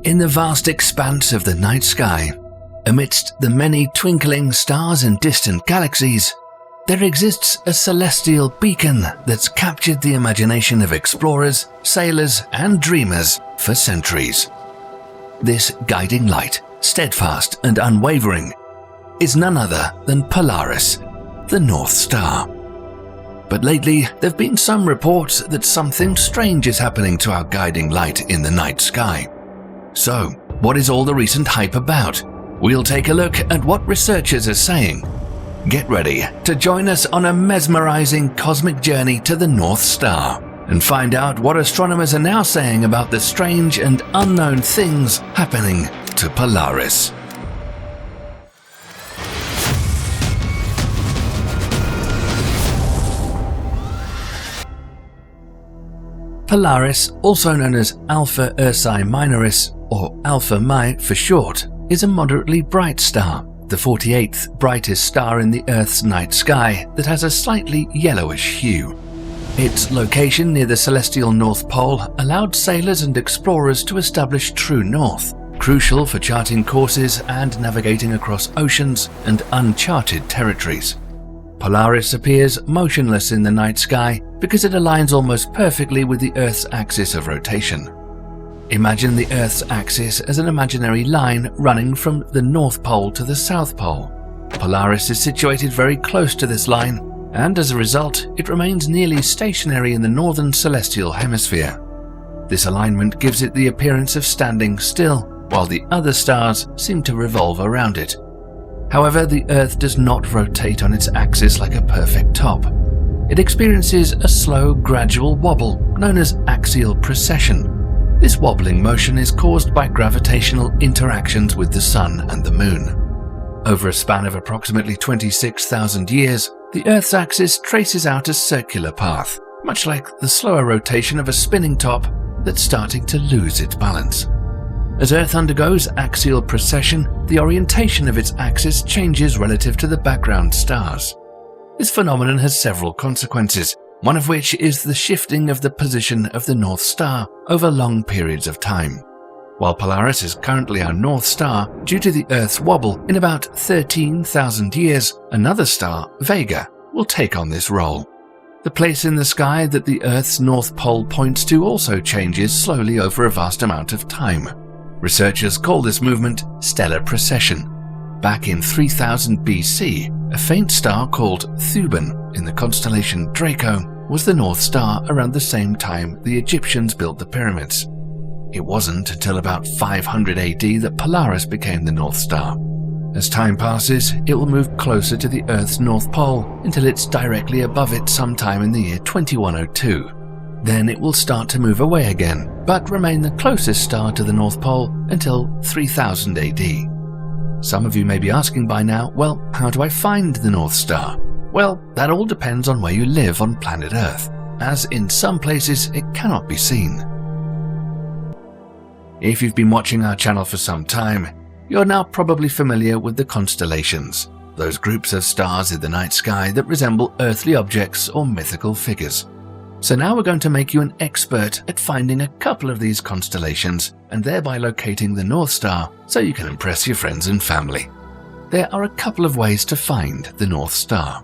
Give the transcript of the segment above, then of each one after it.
In the vast expanse of the night sky, amidst the many twinkling stars and distant galaxies, there exists a celestial beacon that's captured the imagination of explorers, sailors, and dreamers for centuries. This guiding light, steadfast and unwavering, is none other than Polaris, the North Star. But lately, there have been some reports that something strange is happening to our guiding light in the night sky. So, what is all the recent hype about? We'll take a look at what researchers are saying. Get ready to join us on a mesmerizing cosmic journey to the North Star and find out what astronomers are now saying about the strange and unknown things happening to Polaris. Polaris, also known as Alpha Ursae Minoris, or Alpha Mi for short, is a moderately bright star, the 48th brightest star in the Earth's night sky that has a slightly yellowish hue. Its location near the celestial North Pole allowed sailors and explorers to establish true north, crucial for charting courses and navigating across oceans and uncharted territories. Polaris appears motionless in the night sky because it aligns almost perfectly with the Earth's axis of rotation. Imagine the Earth's axis as an imaginary line running from the North Pole to the South Pole. Polaris is situated very close to this line, and as a result, it remains nearly stationary in the northern celestial hemisphere. This alignment gives it the appearance of standing still, while the other stars seem to revolve around it. However, the Earth does not rotate on its axis like a perfect top. It experiences a slow, gradual wobble known as axial precession. This wobbling motion is caused by gravitational interactions with the Sun and the Moon. Over a span of approximately 26,000 years, the Earth's axis traces out a circular path, much like the slower rotation of a spinning top that's starting to lose its balance. As Earth undergoes axial precession, the orientation of its axis changes relative to the background stars. This phenomenon has several consequences, one of which is the shifting of the position of the North Star over long periods of time. While Polaris is currently our North Star, due to the Earth's wobble, in about 13,000 years, another star, Vega, will take on this role. The place in the sky that the Earth's North Pole points to also changes slowly over a vast amount of time. Researchers call this movement stellar precession. Back in 3000 BC, a faint star called Thuban in the constellation Draco was the North Star around the same time the Egyptians built the pyramids. It wasn't until about 500 AD that Polaris became the North Star. As time passes, it will move closer to the Earth's North Pole until it's directly above it sometime in the year 2102. Then it will start to move away again, but remain the closest star to the North Pole until 3000 AD. Some of you may be asking by now, well, how do I find the North Star? Well, that all depends on where you live on planet Earth, as in some places it cannot be seen. If you've been watching our channel for some time, you're now probably familiar with the constellations, those groups of stars in the night sky that resemble earthly objects or mythical figures. So now we're going to make you an expert at finding a couple of these constellations and thereby locating the North Star so you can impress your friends and family. There are a couple of ways to find the North Star.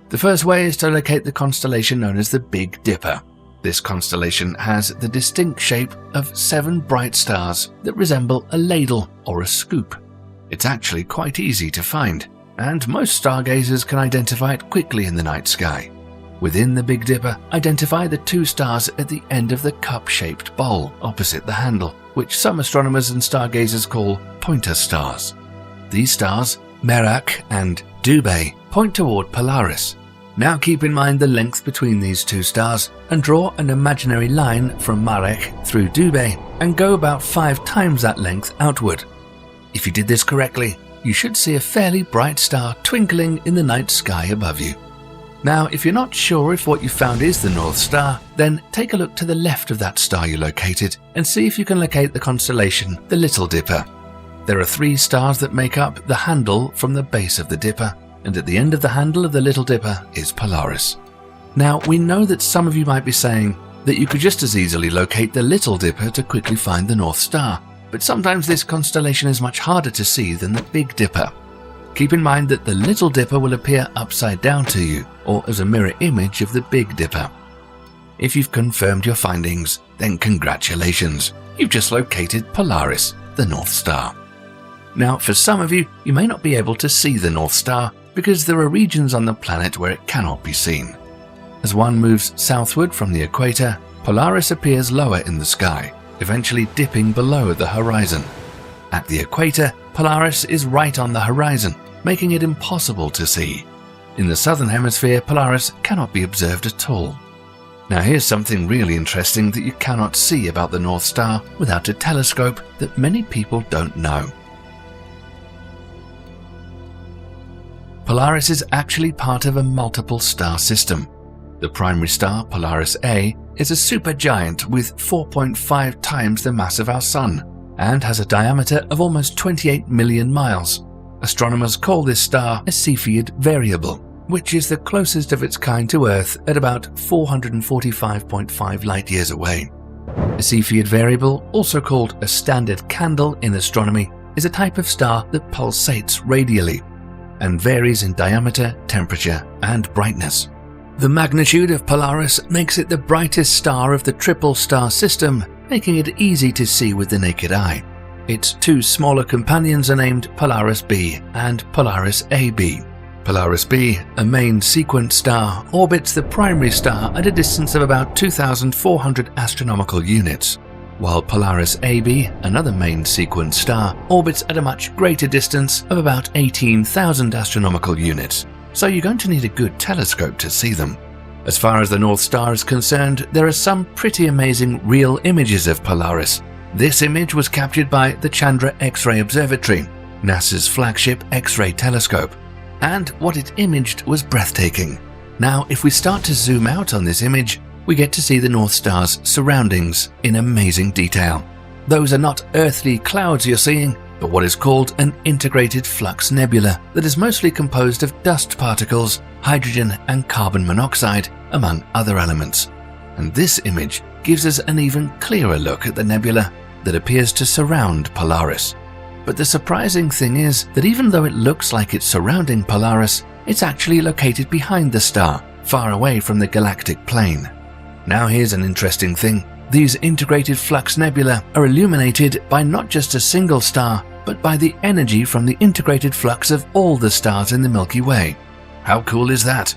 The first way is to locate the constellation known as the Big Dipper. This constellation has the distinct shape of 7 bright stars that resemble a ladle or a scoop. It's actually quite easy to find, and most stargazers can identify it quickly in the night sky. Within the Big Dipper, identify the 2 stars at the end of the cup-shaped bowl opposite the handle, which some astronomers and stargazers call pointer stars. These stars, Merak and Dubhe, point toward Polaris. Now keep in mind the length between these 2 stars and draw an imaginary line from Merak through Dubhe and go about 5 times that length outward. If you did this correctly, you should see a fairly bright star twinkling in the night sky above you. Now, if you're not sure if what you found is the North Star, then take a look to the left of that star you located and see if you can locate the constellation, the Little Dipper. There are 3 stars that make up the handle from the base of the Dipper, and at the end of the handle of the Little Dipper is Polaris. Now, we know that some of you might be saying, that you could just as easily locate the Little Dipper to quickly find the North Star, but sometimes this constellation is much harder to see than the Big Dipper. Keep in mind that the Little Dipper will appear upside down to you, or as a mirror image of the Big Dipper. If you've confirmed your findings, then congratulations, you've just located Polaris, the North Star. Now, for some of you, you may not be able to see the North Star because there are regions on the planet where it cannot be seen. As one moves southward from the equator, Polaris appears lower in the sky, eventually dipping below the horizon. At the equator, Polaris is right on the horizon, making it impossible to see. In the southern hemisphere, Polaris cannot be observed at all. Now here's something really interesting that you cannot see about the North Star without a telescope that many people don't know. Polaris is actually part of a multiple star system. The primary star, Polaris A, is a supergiant with 4.5 times the mass of our Sun and has a diameter of almost 28 million miles. Astronomers call this star a Cepheid variable, which is the closest of its kind to Earth at about 445.5 light-years away. A Cepheid variable, also called a standard candle in astronomy, is a type of star that pulsates radially and varies in diameter, temperature, and brightness. The magnitude of Polaris makes it the brightest star of the triple star system, making it easy to see with the naked eye. Its two smaller companions are named Polaris B and Polaris AB. Polaris B, a main sequence star, orbits the primary star at a distance of about 2,400 astronomical units, while Polaris AB, another main sequence star, orbits at a much greater distance of about 18,000 astronomical units, so you're going to need a good telescope to see them. As far as the North Star is concerned, there are some pretty amazing real images of Polaris. This image was captured by the Chandra X-ray Observatory, NASA's flagship X-ray telescope, and what it imaged was breathtaking. Now, if we start to zoom out on this image, we get to see the North Star's surroundings in amazing detail. Those are not earthly clouds you're seeing, but what is called an integrated flux nebula that is mostly composed of dust particles, hydrogen and carbon monoxide, among other elements. And this image gives us an even clearer look at the nebula that appears to surround Polaris. But the surprising thing is that even though it looks like it's surrounding Polaris, it's actually located behind the star, far away from the galactic plane. Now here's an interesting thing. These integrated flux nebula are illuminated by not just a single star, but by the energy from the integrated flux of all the stars in the Milky Way. How cool is that?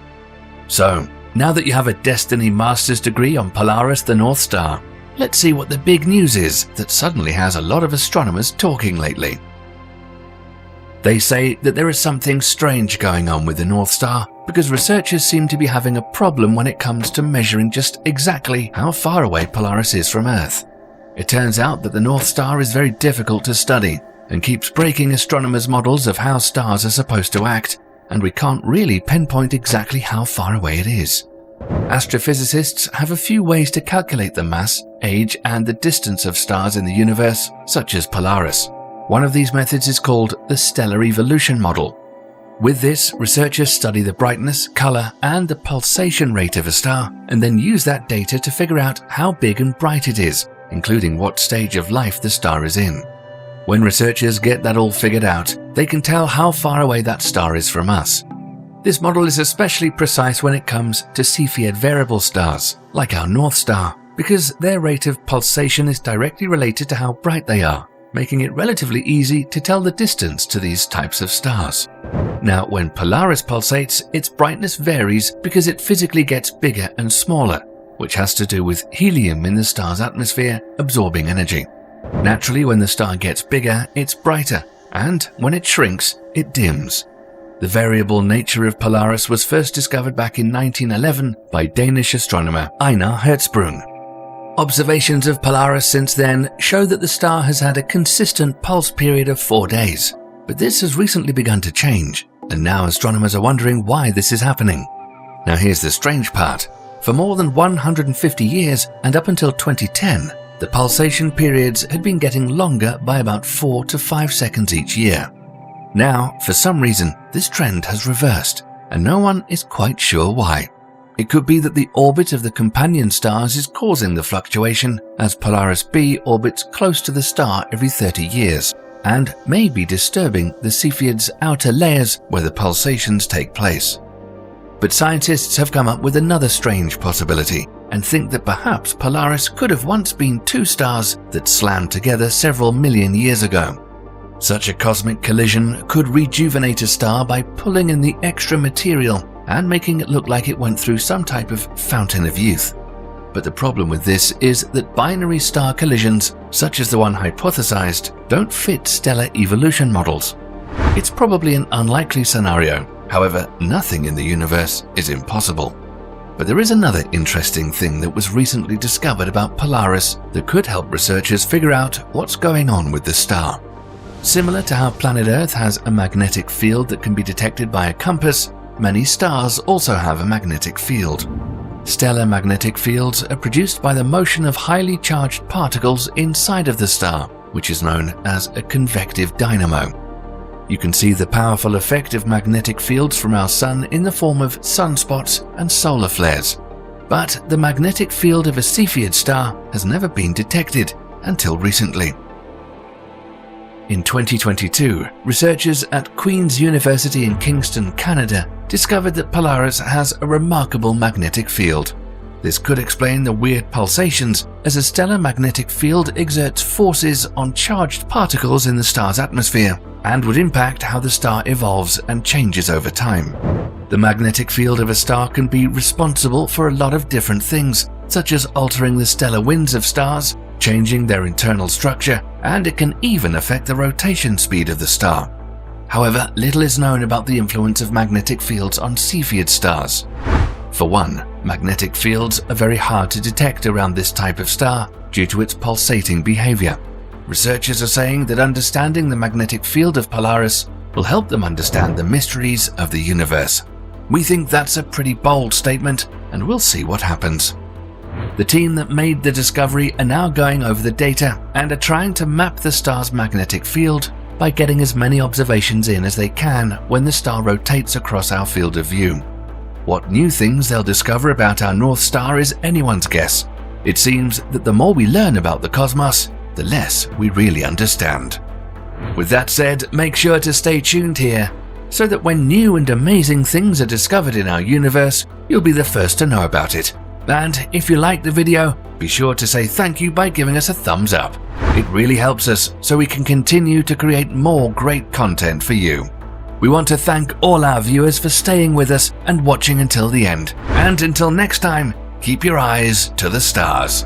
So, now that you have a Destiny Master's degree on Polaris, the North Star, let's see what the big news is that suddenly has a lot of astronomers talking lately. They say that there is something strange going on with the North Star because researchers seem to be having a problem when it comes to measuring just exactly how far away Polaris is from Earth. It turns out that the North Star is very difficult to study and keeps breaking astronomers' models of how stars are supposed to act, and we can't really pinpoint exactly how far away it is. Astrophysicists have a few ways to calculate the mass, age, and the distance of stars in the universe, such as Polaris. One of these methods is called the stellar evolution model. With this, researchers study the brightness, color, and the pulsation rate of a star, and then use that data to figure out how big and bright it is, including what stage of life the star is in. When researchers get that all figured out, they can tell how far away that star is from us. This model is especially precise when it comes to Cepheid variable stars, like our North Star, because their rate of pulsation is directly related to how bright they are, making it relatively easy to tell the distance to these types of stars. Now, when Polaris pulsates, its brightness varies because it physically gets bigger and smaller, which has to do with helium in the star's atmosphere absorbing energy. Naturally, when the star gets bigger, it's brighter, and when it shrinks, it dims. The variable nature of Polaris was first discovered back in 1911 by Danish astronomer Einar Hertzsprung. Observations of Polaris since then show that the star has had a consistent pulse period of 4 days, but this has recently begun to change, and now astronomers are wondering why this is happening. Now here's the strange part. For more than 150 years and up until 2010, the pulsation periods had been getting longer by about 4 to 5 seconds each year. Now, for some reason, this trend has reversed, and no one is quite sure why. It could be that the orbit of the companion stars is causing the fluctuation, as Polaris b orbits close to the star every 30 years, and may be disturbing the Cepheids' outer layers where the pulsations take place. But scientists have come up with another strange possibility, and think that perhaps Polaris could have once been two stars that slammed together several million years ago. Such a cosmic collision could rejuvenate a star by pulling in the extra material and making it look like it went through some type of fountain of youth. But the problem with this is that binary star collisions, such as the one hypothesized, don't fit stellar evolution models. It's probably an unlikely scenario. However, nothing in the universe is impossible. But there is another interesting thing that was recently discovered about Polaris that could help researchers figure out what's going on with the star. Similar to how planet Earth has a magnetic field that can be detected by a compass, many stars also have a magnetic field. Stellar magnetic fields are produced by the motion of highly charged particles inside of the star, which is known as a convective dynamo. You can see the powerful effect of magnetic fields from our Sun in the form of sunspots and solar flares. But the magnetic field of a Cepheid star has never been detected until recently. In 2022, researchers at Queen's University in Kingston, Canada, discovered that Polaris has a remarkable magnetic field. This could explain the weird pulsations, as a stellar magnetic field exerts forces on charged particles in the star's atmosphere and would impact how the star evolves and changes over time. The magnetic field of a star can be responsible for a lot of different things, such as altering the stellar winds of stars, changing their internal structure, and it can even affect the rotation speed of the star. However, little is known about the influence of magnetic fields on Cepheid stars. For one, magnetic fields are very hard to detect around this type of star due to its pulsating behavior. Researchers are saying that understanding the magnetic field of Polaris will help them understand the mysteries of the universe. We think that's a pretty bold statement, and we'll see what happens. The team that made the discovery are now going over the data and are trying to map the star's magnetic field by getting as many observations in as they can when the star rotates across our field of view. What new things they'll discover about our North Star is anyone's guess. It seems that the more we learn about the cosmos, the less we really understand. With that said, make sure to stay tuned here, so that when new and amazing things are discovered in our universe, you'll be the first to know about it. And if you liked the video, be sure to say thank you by giving us a thumbs up. It really helps us so we can continue to create more great content for you. We want to thank all our viewers for staying with us and watching until the end. And until next time, keep your eyes to the stars.